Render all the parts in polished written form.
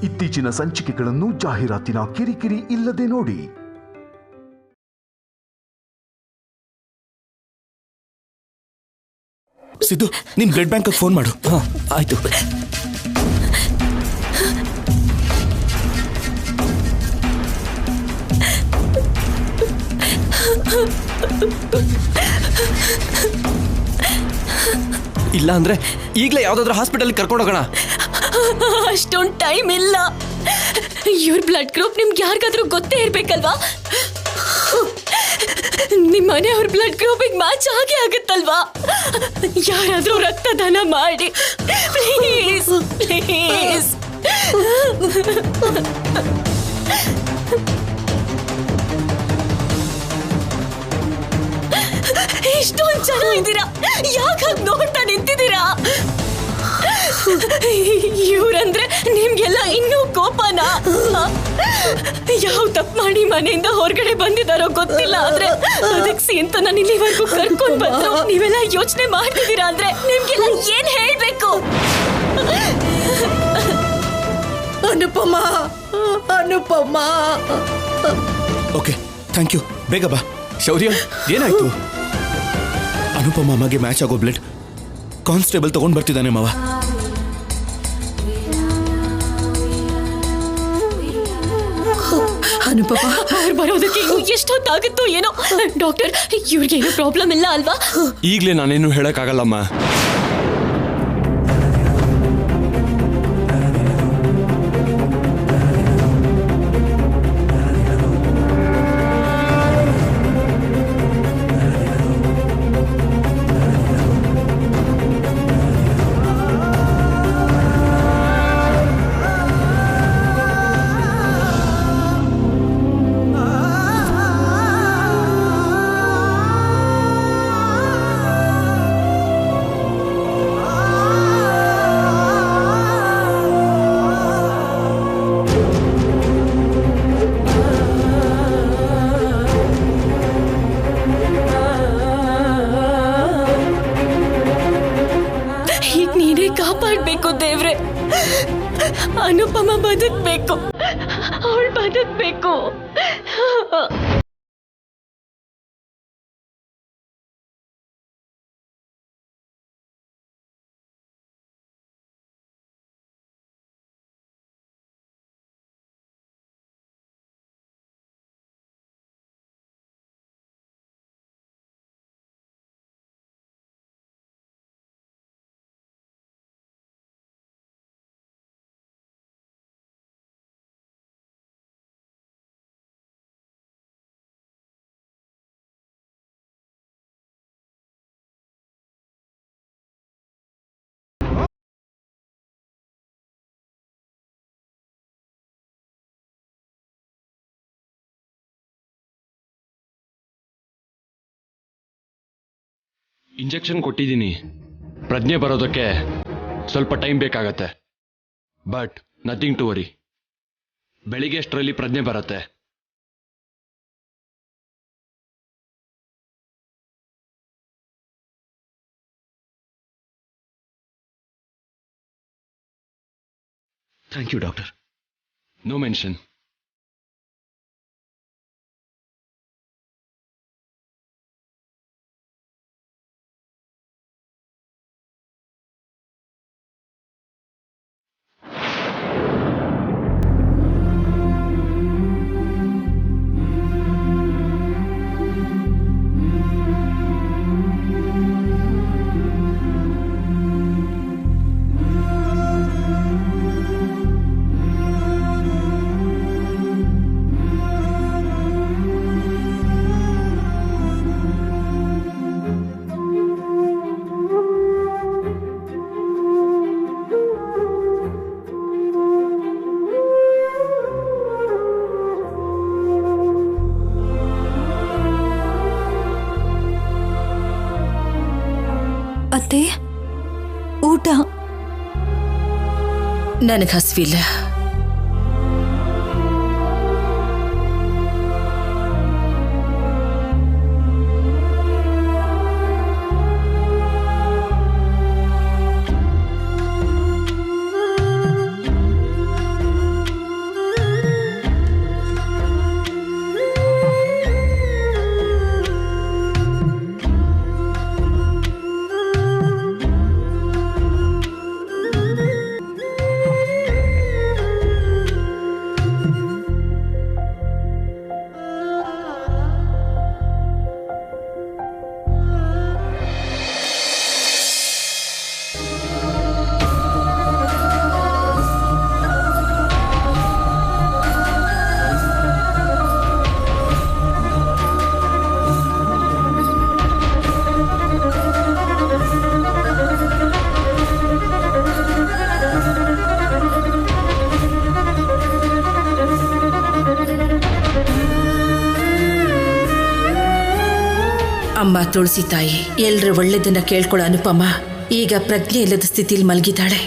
ಇತ್ತೀಚಿನ ಸಂಚಿಕೆಗಳನ್ನು ಜಾಹೀರಾತಿನ ಕಿರಿಕಿರಿ ಇಲ್ಲದೆ ನೋಡಿ. ಸಿದ್ದು, ನೀನ್ ಬ್ಲಡ್ ಬ್ಯಾಂಕ್ ಫೋನ್ ಮಾಡು. ಆಯ್ತು. ಇಲ್ಲ ಅಂದ್ರೆ ಈಗಲೇ ಯಾವ್ದಾದ್ರು ಹಾಸ್ಪಿಟಲ್ ಕರ್ಕೊಂಡು ಹೋಗೋಣ. ಅಷ್ಟೊಂದು ಟೈಮ್ ಇಲ್ಲ. ಇವ್ರ ಬ್ಲಡ್ ಗ್ರೂಪ್ ನಿಮ್ಗೆ ಯಾರಿಗಾದ್ರೂ ಗೊತ್ತೇ ಇರ್ಬೇಕಲ್ವಾ? ನಿಮ್ಮ ಮನೆಯವ್ರ ಬ್ಲಡ್ ಗ್ರೂಪಿಗೆ ಮ್ಯಾಚ್ ಆಗೇ ಆಗುತ್ತಲ್ವಾ? ಯಾರಾದ್ರೂ ರಕ್ತದಾನ ಮಾಡಿ ಪ್ಲೀಸ್ ಪ್ಲೀಸ್. ಇಷ್ಟೊಂದು ಜನ ಇದ್ದೀರಾ, ಯಾಕೆ ನೋಡ್ತಾ ನಿಂತಿದ್ದೀರಾ? ಇವ್ರಂದ್ರೆ ನಿಮ್ಗೆಲ್ಲ ಇನ್ನೂ ಕೋಪನಾ? ಯಾವ ತಪ್ಪು ಮಾಡಿ ಮನೆಯಿಂದ ಹೊರಗಡೆ ಬಂದಿದ್ದಾರೋ ಗೊತ್ತಿಲ್ಲ, ಆದ್ರೆ ಬದುಕ್ಸಿ ಅಂತ ನಾನು ಇಲ್ಲಿವರೆಗೂ ಕರ್ಕೊಂಡ್ ಬಂದ್ರು. ನೀವೆಲ್ಲ ಯೋಚನೆ ಮಾಡ್ತಿದ್ದೀರಾ ಅಂದ್ರೆ ನಿಮ್ಗೆಲ್ಲ ಏನ್ ಹೇಳ್ಬೇಕು? Anupama, Anupama. Okay, thank you. ಬೇಗ ಬಾ. ಶೌರ್ಯ, ಏನಾಯ್ತು? ಅನುಪಮ ಅಮ್ಮಗೆ ಮ್ಯಾಚ್ ಆಗೋ ಬ್ಲಡ್ ಕಾನ್ಸ್ಟೇಬಲ್ ತಗೊಂಡ್ ಬರ್ತಿದ್ದಾನೆ ಮಾವ. ಅನುಪಮ, ಅವ್ರು ಬರೋದಕ್ಕೆ ಇನ್ನು ಎಷ್ಟೊತ್ತಾಗುತ್ತೋ ಏನೋ. ಡಾಕ್ಟರ್, ಇವ್ರಿಗೆ ಏನೋ ಪ್ರಾಬ್ಲಮ್ ಇಲ್ಲ ಅಲ್ವಾ? ಈಗಲೇ ನಾನೇನು ಹೇಳಕ್ಕಾಗಲ್ಲಮ್ಮ. ಕಾಪಾಡ್ಬೇಕು ದೇವ್ರೆ. ಅನುಪಮ ಬದುಕ್ಬೇಕು, ಅವಳು ಬದುಕ್ಬೇಕು. ಇಂಜೆಕ್ಷನ್ ಕೊಟ್ಟಿದ್ದೀನಿ. ಪ್ರಜ್ಞೆ ಬರೋದಕ್ಕೆ ಸ್ವಲ್ಪ ಟೈಮ್ ಬೇಕಾಗತ್ತೆ. ಬಟ್ ನಥಿಂಗ್ ಟು ವರಿ, ಬೆಳಿಗ್ಗೆ ಅಷ್ಟರಲ್ಲಿ ಪ್ರಜ್ಞೆ ಬರುತ್ತೆ. Thank you doctor. No mention. ಅತ್ತೆ, ಊಟ. ನನಗೆ ಹಸಿವಿಲ್ಲ. ಅಮ್ಮ ತುಳಸಿ ತಾಯಿ ಎಲ್ರ ಒಳ್ಳೆದನ್ನ ಕೇಳ್ಕೊಳ್ಳೋ ಅನುಪಮ ಈಗ ಪ್ರಜ್ಞೆ ಇಲ್ಲದ ಸ್ಥಿತಿಲಿ ಮಲಗಿದ್ದಾಳೆ.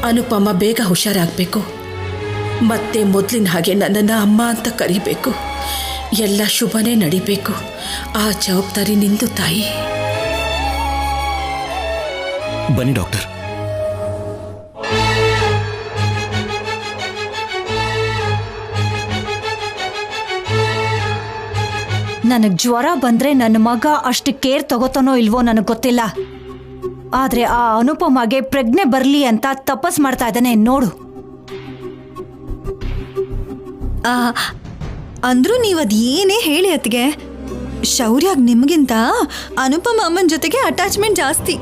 ಅನುಪಮ ಬೇಗ ಹುಷಾರಾಗಬೇಕು. ಮತ್ತೆ ಮೊದಲಿನ ಹಾಗೆ ನನ್ನನ್ನು ಅಮ್ಮ ಅಂತ ಕರಿಬೇಕು. ಎಲ್ಲ ಶುಭನೇ ನಡಿಬೇಕು. ಆ ಜವಾಬ್ದಾರಿ ನಿಂದು ತಾಯಿ. ಬನ್ನಿ ಡಾಕ್ಟರ್. ನನಗೆ ಜ್ವರ ಬಂದ್ರೆ ನನ್ನ ಮಗ ಅಷ್ಟು ಕೇರ್ ತಗೋತಾನೋ ಇಲ್ವೋ ನನಗೆ ಗೊತ್ತಿಲ್ಲ. ಆದ್ರೆ ಆ ಅನುಪಮಗೆ ಪ್ರಜ್ಞೆ ಬರಲಿ ಅಂತ ತಪಸ್ ಮಾಡ್ತಾ ಇದ್ದಾನೆ ನೋಡು. ಅಂದ್ರೂ ನೀವು ಅದು ಏನೇ ಹೇಳಿ ಅತ್ತಿಗೆ, ಶೌರ್ಯಾಗ್ ನಿಮಗಿಂತ ಅನುಪಮ ಅಮ್ಮನ ಜೊತೆಗೆ ಅಟ್ಯಾಚ್ಮೆಂಟ್ ಜಾಸ್ತಿ.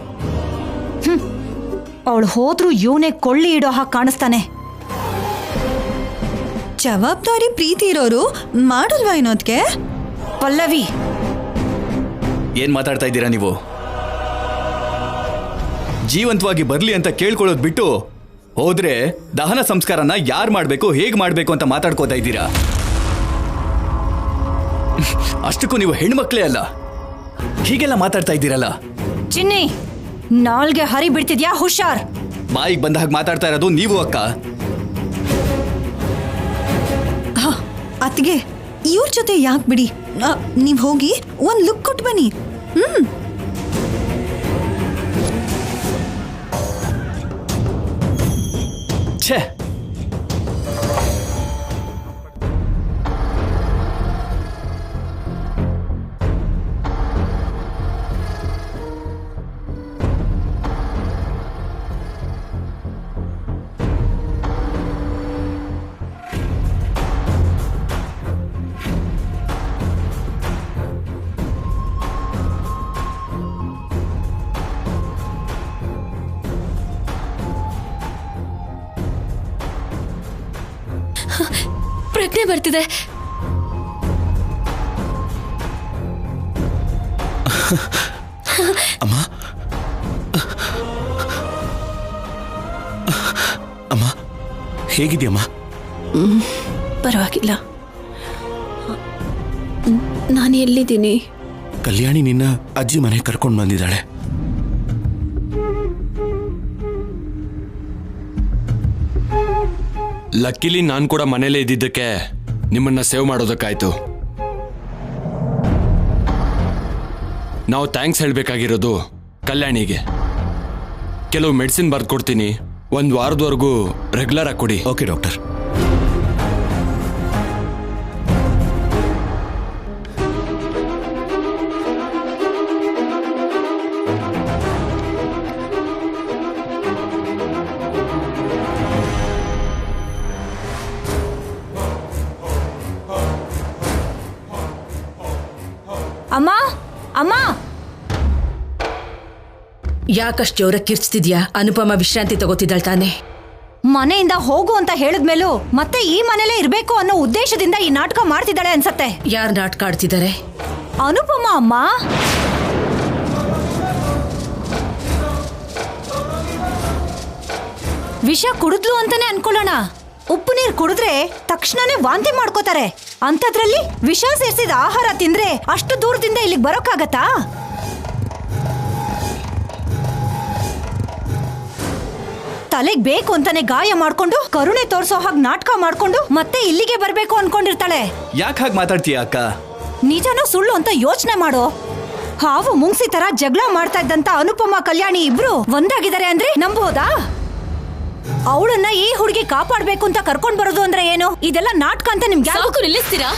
ಅವಳು ಹೋದ್ರೂ ಇವನೇ ಕೊಳ್ಳಿ ಇಡೋ ಹಾಗೆ ಕಾಣಿಸ್ತಾನೆ. ಜವಾಬ್ದಾರಿ ಪ್ರೀತಿ ಇರೋರು ಮಾಡಲ್ವಾ ಏನೋದ್ಕೆ? ಪಲ್ಲವಿ, ಏನ್ ಮಾತಾಡ್ತಾ ಇದ್ದೀರಾ ನೀವು? ಜೀವಂತವಾಗಿ ಬರ್ಲಿ ಅಂತ ಕೇಳ್ಕೊಳ್ಳೋದು ಬಿಟ್ಟು ಹೋದ್ರೆ ದಹನ ಸಂಸ್ಕಾರನ ಯಾರು ಮಾಡ್ಬೇಕು, ಹೇಗ್ ಮಾಡ್ಬೇಕು ಅಂತ ಮಾತಾಡ್ಕೋತಾ ಇದ್ದೀರಾ. ಅಷ್ಟಕ್ಕೂ ನೀವು ಹೆಣ್ಮಕ್ಳೇ ಅಲ್ಲ, ಹೀಗೆಲ್ಲ ಮಾತಾಡ್ತಾ ಇದ್ದೀರಲ್ಲ. ಚಿನ್ನಿ, ನಾಲ್ಗೆ ಹರಿ ಬಿಡ್ತಿದ್ಯಾ? ಹುಷಾರ್. ಬಾಯಿಗೆ ಬಂದ ಹಾಗೆ ಮಾತಾಡ್ತಾ ಇರೋದು ನೀವು ಅಕ್ಕ. ಅತ್ತಿಗೆ ಇವ್ರ ಜೊತೆ ಯಾಕೆ ಬಿಡಿ, ನೀವು ಹೋಗಿ ಒಂದ್ ಲುಕ್ ಕೊಟ್ಟು ಬನ್ನಿ. ಛೇ, ಪ್ರಜ್ಞೆ ಬರ್ತಿದೆ. ಅಮ್ಮ, ಅಮ್ಮ ಹೇಗಿದ್ಯಮ್ಮ? ಪರವಾಗಿಲ್ಲ. ನಾನು ಎಲ್ಲಿದ್ದೀನಿ? ಕಲ್ಯಾಣಿ ನಿನ್ನ ಅಜ್ಜಿ ಮನೆ ಕರ್ಕೊಂಡು ಬಂದಿದ್ದಾಳೆ. ಲಕ್ಕಿಲಿ ನಾನು ಕೂಡ ಮನೇಲೇ ಇದ್ದಿದ್ದಕ್ಕೆ ನಿಮ್ಮನ್ನ ಸೇವ್ ಮಾಡೋದಕ್ಕಾಯ್ತು. ನಾವು ಥ್ಯಾಂಕ್ಸ್ ಹೇಳಬೇಕಾಗಿರೋದು ಕಲ್ಯಾಣಿಗೆ. ಕೆಲವು ಮೆಡಿಸಿನ್ ಬರ್ದು ಕೊಡ್ತೀನಿ, 1 ವಾರದವರೆಗೂ ರೆಗ್ಯುಲರ್ ಆಗಿ ಕೊಡಿ. Okay doctor. ಅಮ್ಮ, ಅಮ್ಮ, ಯಾಕಷ್ಟು ಜೋರ ಕಿರ್ಚ್ತಿದ್ಯಾ? ಅನುಪಮ ವಿಶ್ರಾಂತಿ ತಗೋತಿದ್ದಾಳೆ ತಾನೆ. ಮನೆಯಿಂದ ಹೋಗು ಅಂತ ಹೇಳಿದ್ಮೇಲೂ ಮತ್ತೆ ಈ ಮನೇಲೇ ಇರ್ಬೇಕು ಅನ್ನೋ ಉದ್ದೇಶದಿಂದ ಈ ನಾಟಕ ಮಾಡ್ತಿದ್ದಾಳೆ ಅನ್ಸತ್ತೆ. ಯಾರು ನಾಟಕ ಆಡ್ತಿದ್ದಾರೆ? ಅನುಪಮ ಅಮ್ಮ. ವಿಷ ಕುಡಿದ್ಲು ಅಂತಾನೆ ಅನ್ಕೊಳ್ಳೋಣ. ಉಪ್ಪು ನೀರು ಕುಡಿದ್ರೆ ತಕ್ಷಣನೇ ವಾಂತಿ ಮಾಡ್ಕೋತಾರೆ. ಅಂಥದ್ರಲ್ಲಿ ವಿಷ ಸೇರಿಸಿದ ಆಹಾರ ತಿಂದ್ರೆ ಅಷ್ಟು ದೂರದಿಂದ ಇಲ್ಲಿಗೆ ಬರೋಕ್ಕಾಗತ್ತಾ? ತಲೆಗ್ ಬೇಕು ಅಂತಾನೆ ಗಾಯ ಮಾಡ್ಕೊಂಡು ಕರುಣೆ ತೋರ್ಸೋ ಹಾಗೆ ನಾಟಕ ಮಾಡ್ಕೊಂಡು ಮತ್ತೆ ಇಲ್ಲಿಗೆ ಬರ್ಬೇಕು ಅನ್ಕೊಂಡಿರ್ತಾಳೆ. ಯಾಕೆ ಹಾಗೆ ಮಾತಾಡ್ತೀಯ ಅಕ್ಕ? ನಿಜನೋ ಸುಳ್ಳು ಅಂತ ಯೋಚನೆ ಮಾಡೋ. ಹಾವು ಮುಂಗ್ಸಿ ತರ ಜಗಳ ಮಾಡ್ತಾ ಇದ್ದಂತ ಅನುಪಮ ಕಲ್ಯಾಣಿ ಇಬ್ರು ಒಂದಾಗಿದ್ದಾರೆ ಅಂದ್ರೆ ನಂಬೋದಾ? ಅವಳನ್ನ ಈ ಹುಡುಗಿ ಕಾಪಾಡ್ಬೇಕು ಅಂತ ಕರ್ಕೊಂಡ್ ಬರೋದು ಅಂದ್ರೆ ಏನು? ಇದೆಲ್ಲ ನಾಟಕ ಅಂತ ನಿಮ್ಗೆ ಸಾಕು, ನಿಲ್ಲಿಸ್ತೀರಾ?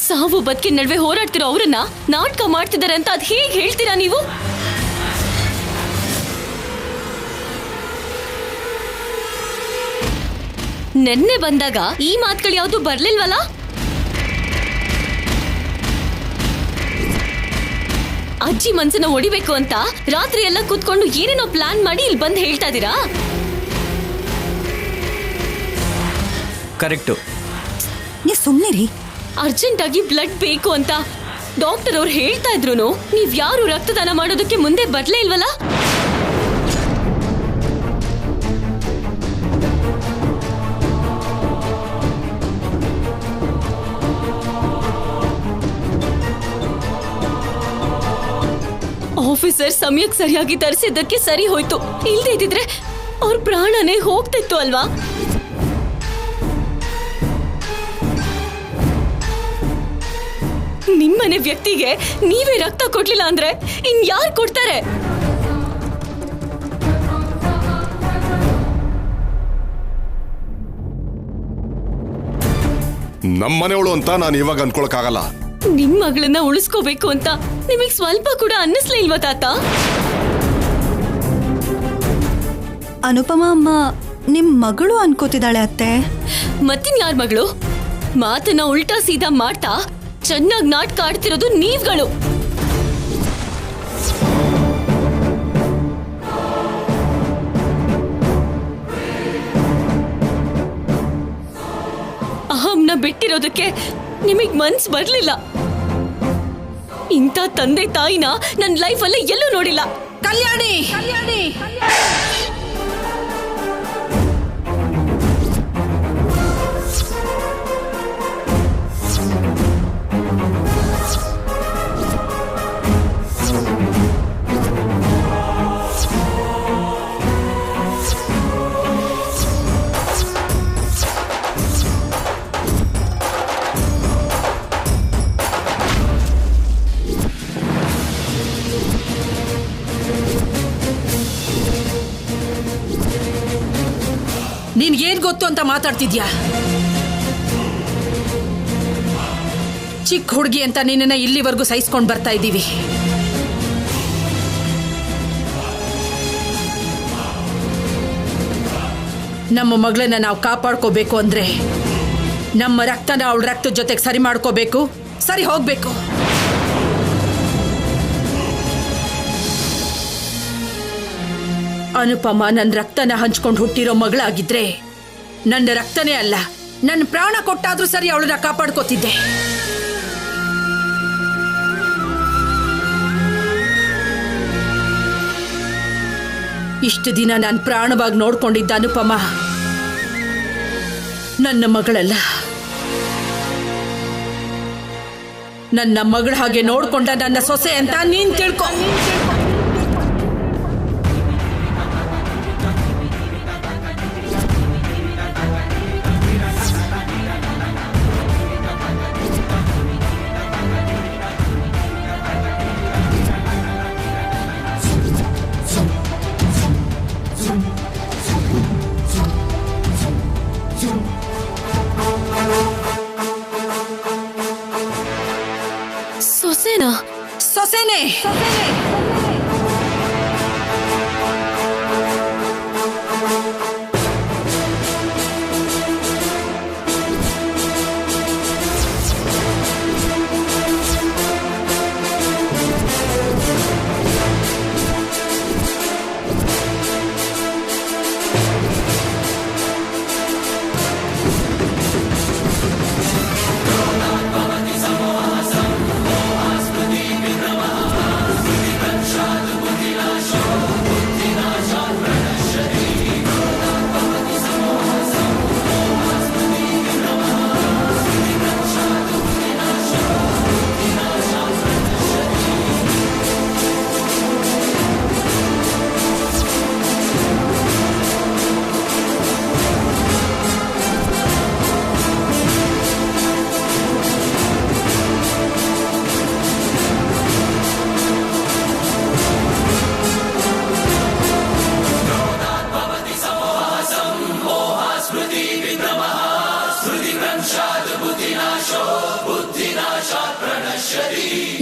ಸಾವು ಬದುಕಿನ ನಡುವೆ ಹೋರಾಡ್ತಿರೋ ಅವರನ್ನ ನಾಟಕ ಮಾಡ್ತಿದ್ದಾರೆ ಅಂತ ಅದ್ ಹೇಗೆ ಹೇಳ್ತೀರಾ ನೀವು? ನೆನ್ನೆ ಬಂದಾಗ ಈ ಮಾತುಗಳು ಯಾವುದು ಬರ್ಲಿಲ್ವಲ್ಲ? ಅಜ್ಜಿ ಮನ್ಸನ್ನ ಹೊಡಿಬೇಕು ಅಂತ ರಾತ್ರಿ ಎಲ್ಲ ಕೂತ್ಕೊಂಡು ಏನೇನೋ ಪ್ಲಾನ್ ಮಾಡಿ ಇಲ್ಲಿ ಬಂದು ಹೇಳ್ತಾ ಇದೀರಾ? ಕರೆಕ್ಟು. ನೀ ಸುಮ್ಮನಿರಿ. ಅರ್ಜೆಂಟ್ ಆಗಿ ಬ್ಲಡ್ ಬೇಕು ಅಂತ ಡಾಕ್ಟರ್ ಅವ್ರು ಹೇಳ್ತಾ ಇದ್ರು. ನೀವ್ ಯಾರು ರಕ್ತದಾನ ಮಾಡೋದಕ್ಕೆ ಮುಂದೆ ಬರ್ಲೇ ಇಲ್ವಲ್ಲ? ಆಫೀಸರ್ ಸಮಯಕ್ಕೆ ಸರಿಯಾಗಿ ತರಿಸಿದ್ದಕ್ಕೆ ಸರಿ ಹೋಯ್ತು. ಇಲ್ದೇ ಇದ್ದಿದ್ರೆ ಅವ್ರ ಪ್ರಾಣನೇ ಹೋಗ್ತಿತ್ತು ಅಲ್ವಾ? ನಿಮ್ಮನೆ ವ್ಯಕ್ತಿಗೆ ನೀವೇ ರಕ್ತ ಕೊಡ್ಲಿಲ್ಲ ಅಂದ್ರೆ ಇನ್ಯಾರು ಕೊಡ್ತಾರೆ? ನಮ್ಮನೆಯವಳು ಅಂತ ನಾನು ಇವಾಗ ಅನ್ಕೊಳಕ್ಕಾಗಲ್ಲ. ನಿಮ್ ಮಗಳನ್ನ ಉಳಿಸ್ಕೋಬೇಕು ಅಂತ ನಿಮಗ್ ಸ್ವಲ್ಪ ಕೂಡ ಅನ್ನಿಸ್ಲೇ ಇಲ್ವಾ ತಾತ? ಅನುಪಮಾ ಅಮ್ಮ ನಿಮ್ ಮಗಳು ಅನ್ಕೋತಿದ್ದಾಳೆ ಅತ್ತೆ. ಮತ್ತಿನ್ ಯಾರ್ ಮಗಳು? ಮಾತನ್ನ ಉಲ್ಟಾ ಸೀದಾ ಮಾಡ್ತಾ ಚೆನ್ನಾಗಿ ನಾಟಕ ಆಡ್ತಿರೋದು ನೀವ್ಗಳು. ಅಹಂನ ಬಿಟ್ಟಿರೋದಕ್ಕೆ ನಿಮಗ್ ಮನ್ಸ್ ಬರ್ಲಿಲ್ಲ. ಇಂಥ ತಂದೆ ತಾಯಿನ ನನ್ನ ಲೈಫಲ್ಲೇ ಎಲ್ಲೂ ನೋಡಿಲ್ಲ. ಕಲ್ಯಾಣಿ, ನಿನ್ಗೇನ್ ಗೊತ್ತು ಅಂತ ಮಾತಾಡ್ತಿದ್ಯಾ? ಚಿಕ್ಕ ಹುಡುಗಿ ಅಂತ ನಿನ್ನ ಇಲ್ಲಿವರೆಗೂ ಸಹಿಸ್ಕೊಂಡು ಬರ್ತಾ ಇದ್ದೀವಿ. ನಮ್ಮ ಮಗಳನ್ನ ನಾವು ಕಾಪಾಡ್ಕೋಬೇಕು ಅಂದ್ರೆ ನಮ್ಮ ರಕ್ತನ ಅವಳ ರಕ್ತದ ಜೊತೆಗೆ ಸರಿ ಮಾಡ್ಕೋಬೇಕು, ಸರಿ ಹೋಗ್ಬೇಕು. ಅನುಪಮ ನನ್ನ ರಕ್ತನ ಹಂಚ್ಕೊಂಡು ಹುಟ್ಟಿರೋ ಮಗಳಾಗಿದ್ರೆ ನನ್ನ ರಕ್ತನೇ ಅಲ್ಲ, ನನ್ನ ಪ್ರಾಣ ಕೊಟ್ಟಾದ್ರೂ ಸರಿ ಅವಳನ್ನ ಕಾಪಾಡ್ಕೋತಿದ್ದೆ. ಇಷ್ಟು ದಿನ ನಾನು ಪ್ರಾಣವಾಗಿ ನೋಡ್ಕೊಂಡಿದ್ದ ಅನುಪಮ ನನ್ನ ಮಗಳಲ್ಲ. ನನ್ನ ಮಗಳ ಹಾಗೆ ನೋಡ್ಕೊಂಡ ನನ್ನ ಸೊಸೆ ಅಂತ ನೀನ್ ತಿಳ್ಕೊ. ಸೊಸೆನೇ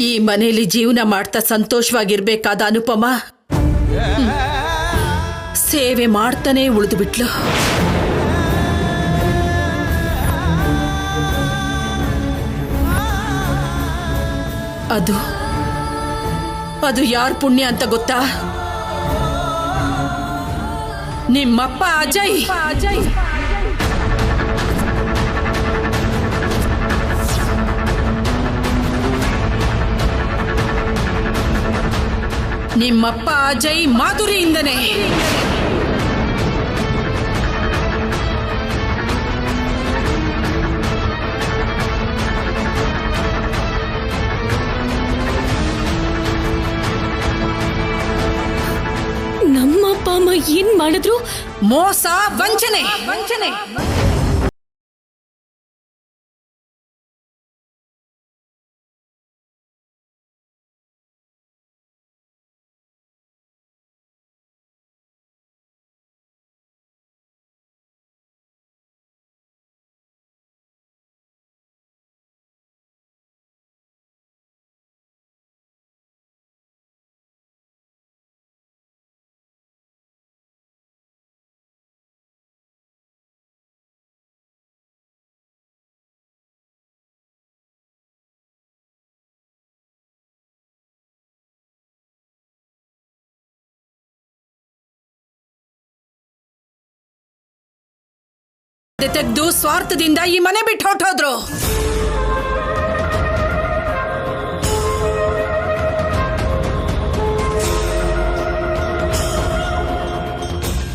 ಈ ಮನೆಯಲ್ಲಿ ಜೀವನ ಮಾಡ್ತಾ ಸಂತೋಷವಾಗಿರ್ಬೇಕಾದ ಅನುಪಮ ಸೇವೆ ಮಾಡ್ತಾನೆ ಉಳಿದು ಬಿಟ್ಲು. ಅದು ಯಾರ ಪುಣ್ಯ ಅಂತ ಗೊತ್ತಾ? ನಿಮ್ಮಪ್ಪ ಅಜಯ್. ನಿಮ್ಮಪ್ಪ ಅಜಯ್ ಮಾಧುರಿಯಿಂದನೇ. ಏನ್ ಮಾಡಿದ್ರು? ಮೋಸ, ವಂಚನೆ. ತೆಗೆದು ಸ್ವಾರ್ಥದಿಂದ ಈ ಮನೆ ಬಿಟ್ಟು ಹೊರಟೋದ್ರು.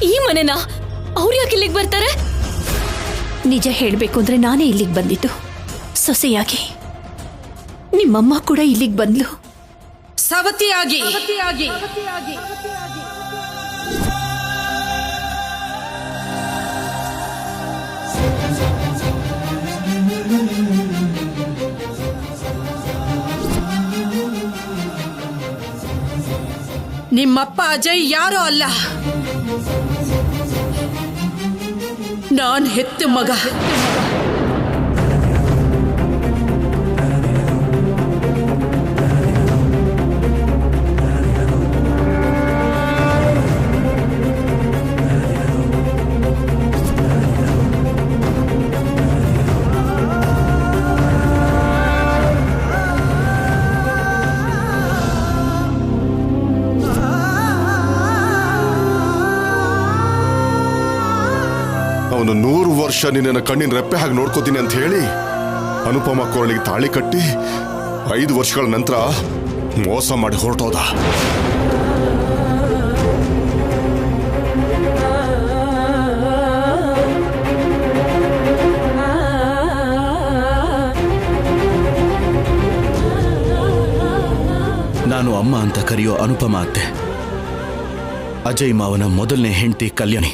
ಈ ಮನೆನಾ? ಅವ್ರು ಯಾಕೆ ಇಲ್ಲಿಗೆ ಬರ್ತಾರೆ? ನಿಜ ಹೇಳ್ಬೇಕು ಅಂದ್ರೆ ನಾನೇ ಇಲ್ಲಿಗೆ ಬಂದಿದ್ದು ಸೊಸೆಯಾಗಿ. ನಿಮ್ಮಮ್ಮ ಕೂಡ ಇಲ್ಲಿಗೆ ಬಂದ್ಲು ಸವತಿಯಾಗಿ. ನಿಮ್ಮಪ್ಪ ಅಜಯ್ ಯಾರೋ ಅಲ್ಲ, ನಾನ್ ಹೆತ್ತ ಮಗ. ಅವನು 100 ವರ್ಷ ನಿನ್ನ ಕಣ್ಣಿನ ರೆಪ್ಪೆ ಹಾಗೆ ನೋಡ್ಕೋತೀನಿ ಅಂತ ಹೇಳಿ ಅನುಪಮ ಕೊರಳಿಗೆ ತಾಳಿ ಕಟ್ಟಿ 5 ವರ್ಷಗಳ ನಂತರ ಮೋಸ ಮಾಡಿ ಹೊರಟೋದ. ನಾನು ಅಮ್ಮ ಅಂತ ಕರೆಯೋ ಅನುಪಮ ಅತ್ತೆ ಅಜಯ್ ಮಾವನ ಮೊದಲನೇ ಹೆಂಡತಿ ಕಲ್ಯಾಣಿ.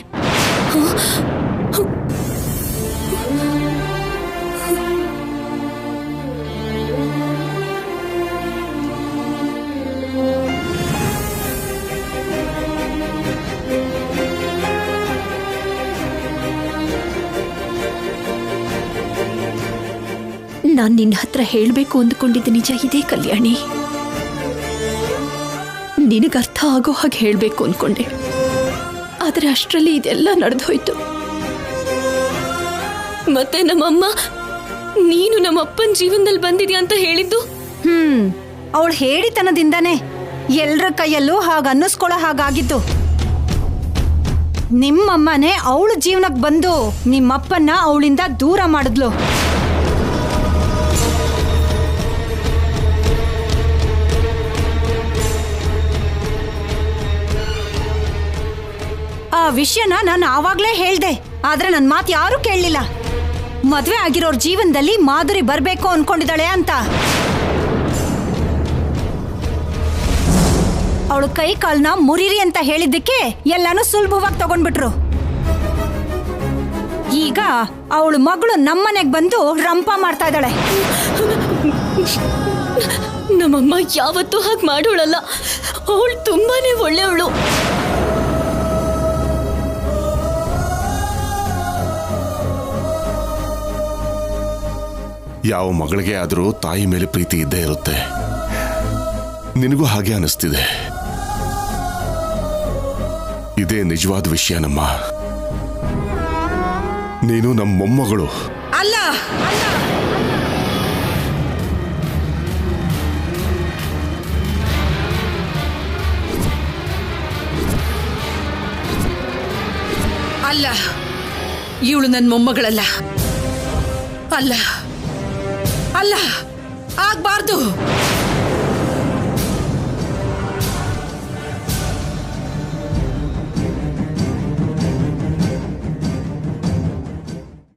ನಾನ್ ನಿನ್ನ ಹತ್ರ ಹೇಳ್ಬೇಕು ಅಂದ್ಕೊಂಡಿದ್ದ ನಿಜ ಇದೇ ಕಲ್ಯಾಣಿ. ನಿನಗರ್ಥ ಆಗೋ ಹಾಗೆ ಹೇಳ್ಬೇಕು ಅನ್ಕೊಂಡೆ, ಆದ್ರೆ ಅಷ್ಟರಲ್ಲಿ ಇದೆಲ್ಲ ನಡೆದೋಯ್ತು. ಮತ್ತೆ ನಮ್ಮಮ್ಮ ನೀನು ನಮ್ಮಪ್ಪನ ಜೀವನದಲ್ಲಿ ಬಂದಿದ್ಯಾ ಅಂತ ಹೇಳಿದ್ದು ಅವಳು ಹೇಳಿತನದಿಂದಾನೆ ಎಲ್ರ ಕೈಯಲ್ಲೂ ಹಾಗ ಅನ್ನಿಸ್ಕೊಳ್ಳೋ ಹಾಗಾಗಿದ್ದು. ನಿಮ್ಮಮ್ಮನೇ ಅವಳು ಜೀವನಕ್ಕೆ ಬಂದು ನಿಮ್ಮಪ್ಪನ್ನ ಅವಳಿಂದ ದೂರ ಮಾಡಿದ್ಲು. ಆ ವಿಷಯನ ನಾನು ಆವಾಗ್ಲೇ ಹೇಳ್ದೆ, ಆದ್ರೆ ನನ್ನ ಮಾತು ಯಾರೂ ಕೇಳಲಿಲ್ಲ. ಮದ್ವೆ ಆಗಿರೋರ್ ಜೀವನದಲ್ಲಿ ಮಾಧುರಿ ಬರ್ಬೇಕು ಅನ್ಕೊಂಡಿದ್ದಾಳೆ ಅಂತ. ಅವಳು ಕೈ ಕಾಲ್ನ ಮುರಿರಿ ಅಂತ ಹೇಳಿದ್ದಕ್ಕೆ ಎಲ್ಲಾನು ಸುಲಭವಾಗಿ ತಗೊಂಡ್ಬಿಟ್ರು. ಈಗ ಅವಳು ಮಗಳು ನಮ್ಮನೆಗೆ ಬಂದು ರಂಪ ಮಾಡ್ತಾ ಇದ್ದಾಳೆ. ನಮ್ಮಮ್ಮ ಯಾವತ್ತೂ ಹಾಗೆ ಮಾಡೋಳಲ್ಲ, ಅವಳು ತುಂಬಾನೇ ಒಳ್ಳೆಯವಳು. ಯಾವ ಮಗಳಿಗೆ ಆದರೂ ತಾಯಿ ಮೇಲೆ ಪ್ರೀತಿ ಇದ್ದೇ ಇರುತ್ತೆ. ನಿನಗೂ ಹಾಗೆ ಅನಿಸ್ತಿದೆ. ಇದೇ ನಿಜವಾದ ವಿಷಯನಮ್ಮ. ನೀನು ನಮ್ಮ ಮೊಮ್ಮಗಳು ಅಲ್ಲ. ಅಲ್ಲ, ಇವಳು ನನ್ನ ಮೊಮ್ಮಗಳಲ್ಲ. ಅಲ್ಲ, ಆಗ್ಬಾರ್ದು.